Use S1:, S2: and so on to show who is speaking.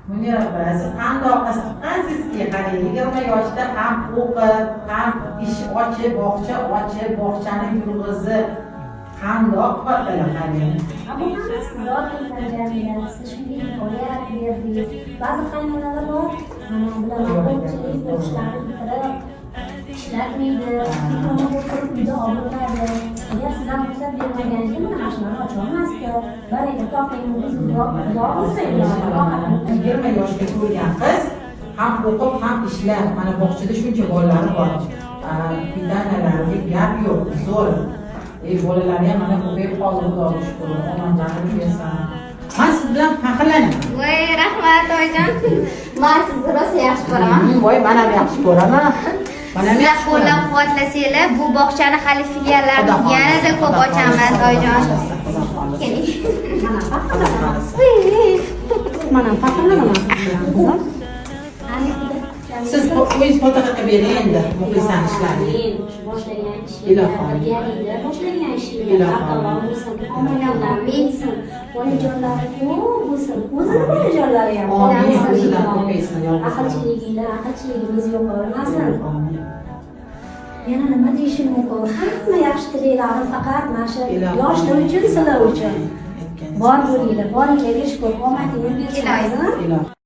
S1: Munira opa, siz qandoq qiz chiqqansizki, qarang, 20 yoshda ham o'qib, ham ish ochib, bog'cha ochib, bog'chani yurg'izib, qandoq qilib qarang.
S2: Bu hammasi Xudodan Jamila, siz shunga imkoniyat berdingiz. Ba'zi qaynonalar bor, mana bilaman, ko'pchilik o'qishlarni bitirib, ishlatmaydi, diplomni o'qib uyda og'ritadi. Agar sizdan ruxsat bermaganingizda mana shularni ocholmasdi. Baraka toping, uzoq bo'lsa,
S1: 20 yoshga to'lgan qiz ham o'qib, ham ishlab, mana bog'chada shuncha bolalari bor. Pitanalarga gap yo'q, zo'r. Bolalarga mana ko'payib qoldi, Xudoga shukr. Omonjanlik bersin. Men siz bilan faxrlanaman.
S3: Voy, rahmat oyijon. Men sizni rosa yaxshi ko'raman.
S1: Voy, men ham yaxshi ko'raman. Mana men yaxshi ko'raman.
S3: Qo'llab-quvvatlasanglar, bu bog'chani hali filiallarni yanada ko'p ochamiz oyijon. Keling.
S2: mana faxrlanaman sizlar.
S1: Siz o'zingiz fotoqqa bering endi, muxlislar ishlarini.
S2: Boshlagan ishlar,
S1: Ilohim.
S2: birgalikda boshlagan ishlar, aqllar bo'lsin, omonatlar bo'lsin, bolajonlari ko'p bo'lsin, o'zini bolajonlari ham
S1: Amin, o'zidan ko'paysin,
S2: aqlchiligimiz yo'q bo'lmasin. Yana nima deyishim mumkin? Hamma yaxshi tilaylarim faqat mana shu yoshlar uchun, sizlar uchun. Bor bo'linglar, boringlarga shukur, omadingiz bersin.
S1: Ilohim.